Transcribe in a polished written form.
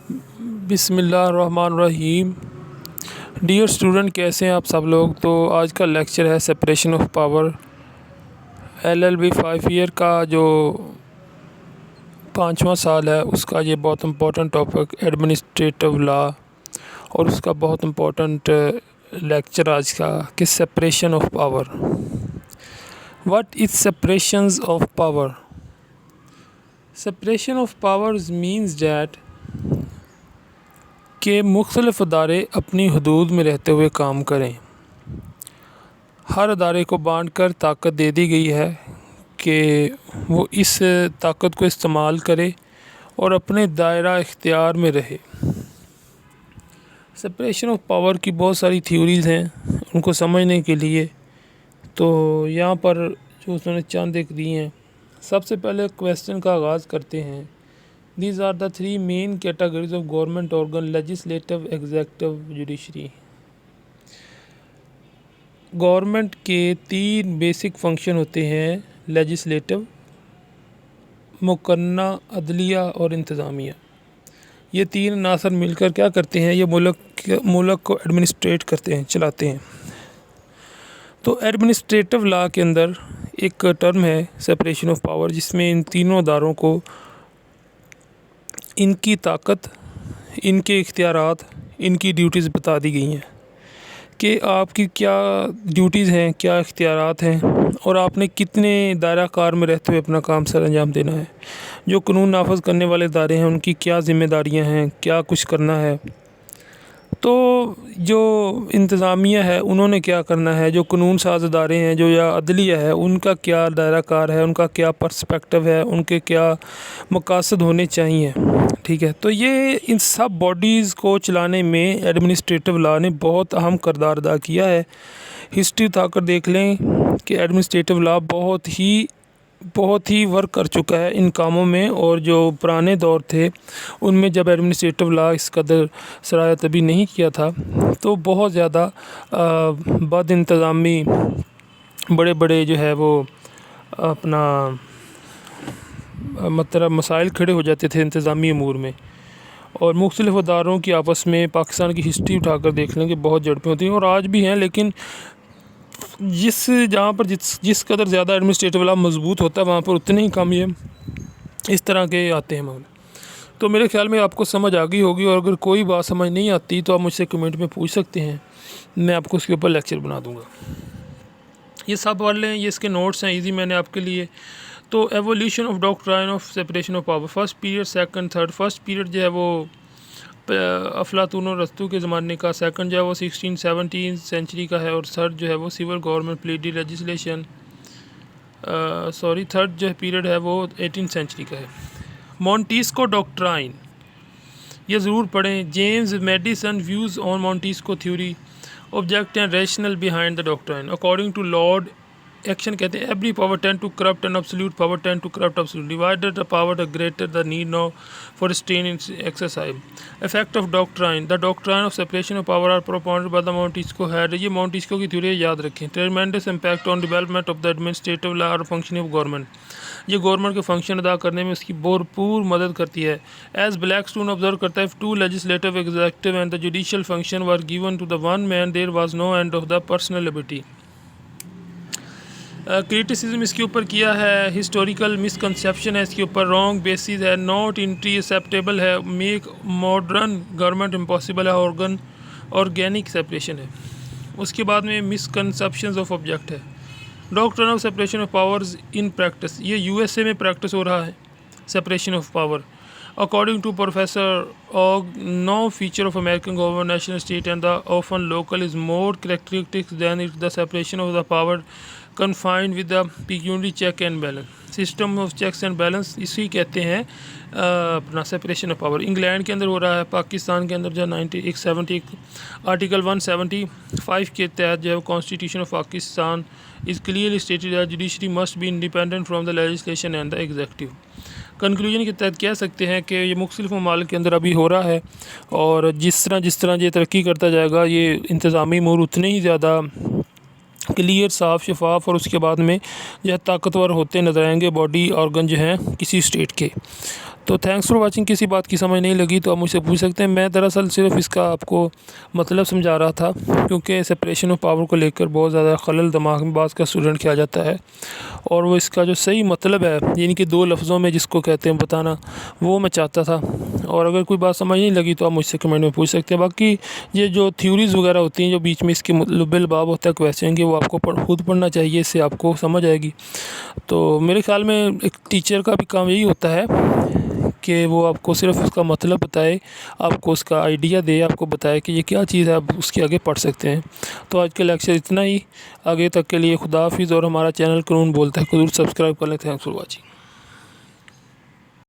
बिस्मिल्लाहिर्रहमानिर्रहीम। Dear student, कैसे हैं आप सब लोग। तो आज का लेक्चर है separation of power, LLB 5 year का जो 5वां साल है उसका ये बहुत इम्पोर्टेंट टॉपिक एडमिनिस्ट्रेटिव लॉ, और उसका बहुत इम्पोर्टेंट लेक्चर आज का कि separation of power. What is separations of power? Separation of powers means that कि मुख्तलिफ़ अदारे अपनी हदूद में रहते हुए काम करें। हर अदारे को बांट कर ताकत दे दी गई है कि वो इस ताकत को इस्तेमाल करे और अपने दायरा इख्तियार में रहे। सेपरेशन ऑफ पावर की बहुत सारी थ्योरीज़ हैं, उनको समझने के लिए तो यहाँ पर जो उन्होंने चंद एक दी हैं। सबसे पहले क्वेश्चन का आगाज़ करते हैं। These are the three main categories of government organ: legislative, executive, judiciary। Government के 3 बेसिक फंक्शन होते हैं: लेजिस्लेटिव, मुकन्ना, अदलिया और इंतज़ामिया। ये 3 अनासर मिलकर क्या करते हैं? ये मुल्क को एडमिनिस्ट्रेट करते हैं, चलाते हैं। तो एडमिनिस्ट्रेटिव लॉ के अंदर एक टर्म है सेपरेशन ऑफ पावर, जिसमें इन तीनों अदारों को इनकी ताकत, इनके इख्तियारात, इनकी ड्यूटीज़ बता दी गई हैं कि आपकी क्या ड्यूटीज़ हैं, क्या इख्तियारात हैं और आपने कितने दायरा कार में रहते हुए अपना काम सर अंजाम देना है। जो कानून नाफज करने वाले इदारे हैं उनकी क्या ज़िम्मेदारियां हैं, क्या कुछ करना है। तो जो इंतज़ामिया है उन्होंने क्या करना है, जो कानून साज इदारे हैं जो या अदलिया है उनका क्या दायरा कार है, उनका क्या पर्सपेक्टिव है, उनके क्या मकासद होने चाहिए। ठीक है, तो ये इन सब बॉडीज़ को चलाने में एडमिनिस्ट्रेटिव लॉ ने बहुत अहम किरदार अदा किया है। हिस्ट्री उठाकर देख लें कि एडमिनिस्ट्रेटिव लॉ बहुत ही वर्क कर चुका है इन कामों में। और जो पुराने दौर थे उनमें जब एडमिनिस्ट्रेटिव लॉ इस कदर सरायत अभी नहीं किया था तो बहुत ज़्यादा बद इंतज़ामी बड़े बड़े जो है वो अपना मतलब मसाइल खड़े हो जाते थे इंतज़ामी अमूर में। और मुख्तलिफ़ अदारों की आपस में पाकिस्तान की हिस्ट्री उठाकर देख लें कि बहुत झड़पें होती हैं और आज भी हैं। लेकिन जहाँ पर जिस कदर ज़्यादा एडमिनिस्ट्रेटिव लॉ मजबूत होता है वहाँ पर उतने ही कम ये इस तरह के आते हैं मामले। तो मेरे ख्याल में आपको समझ आ गई होगी, और अगर कोई बात समझ नहीं आती तो आप मुझसे कमेंट में पूछ सकते हैं, मैं आपको उसके ऊपर लेक्चर बना दूँगा। ये सब वाले ये इसके नोट्स हैं, ईजी मैंने आपके लिए। तो evolution of doctrine of separation of power, first period, second, third. First period जो है वो अफलातून और रस्तू के ज़माने का, सेकंड जो है वो 16-17 सेंचुरी का है, और थर्ड जो है वो सिविल गवर्नमेंट प्लीडी लेजिस्लेशन थर्ड जो है पीरियड है वो 18 सेंचुरी का है। मॉन्टेस्क्यू डॉक्ट्राइन ये ज़रूर पढ़ें। James Madison views on Montesquieu theory, object and rationale behind the doctrine. According to Lord Acton कहते हैं every power tend to corrupt and absolute power tend to corrupt absolute, divided the power the greater the need no for strain in exercise. Effect of doctrine, the doctrine of separation of power are propounded by the Montesquieu head. ये Montesquieu की theory याद रखें। Tremendous impact on development of the administrative law और functioning of government, ये government के function अदा करने में उसकी भरपूर मदद करती है। एज ब्लैकस्टोन ऑब्जर्व करता है, to legislative, executive and the judicial function were given to the one man, there was no end of the personal liberty. Criticism इसके ऊपर किया है, हिस्टोरिकल मिसकंसेप्शन है इसके ऊपर, रॉन्ग बेसिस है, नॉट इंटरसेप्टेबल है, मेक मॉडर्न गवर्नमेंट इम्पॉसिबल है, ऑर्गेनिक सेपरेशन है। उसके बाद में मिसकंसेप्शंस ऑफ ऑब्जेक्ट है। Doctrine of separation of powers in practice, ये USA में प्रैक्टिस हो रहा है separation of power. According to professor Ogg, no feature of American government, national state and the often local is more characteristics than it the separation of the power confined with the peculiar check and balance system of checks and balance, इसी कहते हैं अपना separation of power. England के अंदर हो रहा है, पाकिस्तान के अंदर जो 1970 आर्टिकल 175 के तहत जो है constitution of Pakistan is clearly stated that judiciary must be independent from the legislation and the executive. Conclusion के तहत कह सकते हैं कि ये मुख्तलिफ ममालिक के अंदर अभी हो रहा है, और जिस तरह ये तरक्की करता जाएगा ये इंतज़ामी अमूर उतने ही ज़्यादा क्लियर, साफ़, शफाफ और उसके बाद में जो है ताकतवर होते नजर आएंगे बॉडी ऑर्गन जो हैं किसी स्टेट के। तो थैंक्स फॉर वाचिंग। किसी बात की समझ नहीं लगी तो आप मुझसे पूछ सकते हैं। मैं दरअसल सिर्फ इसका आपको मतलब समझा रहा था, क्योंकि सेपरेशन ऑफ पावर को लेकर बहुत ज़्यादा खलल दिमाग में बाज़ का स्टूडेंट किया जाता है, और वो इसका जो सही मतलब है यानी कि 2 लफ्ज़ों में जिसको कहते हैं बताना, वो मैं चाहता था। और अगर कोई बात समझ नहीं लगी तो आप मुझसे कमेंट में पूछ सकते हैं। बाकी ये जो थ्योरीज़ वगैरह होती हैं जो बीच में इसके लुब्बे लबाब होता है क्वेश्चन के, वो आपको खुद पढ़ना चाहिए, इससे आपको समझ आएगी। तो मेरे ख़्याल में एक टीचर का भी काम यही होता है कि वो आपको सिर्फ उसका मतलब बताए, आपको उसका आइडिया दे, आपको बताए कि ये क्या चीज़ है, आप उसके आगे पढ़ सकते हैं। तो आज का लेक्चर इतना ही। आगे तक के लिए खुदा हाफिज़, और हमारा चैनल कानून बोलता है को ज़रूर सब्सक्राइब कर लें। Thanks for watching.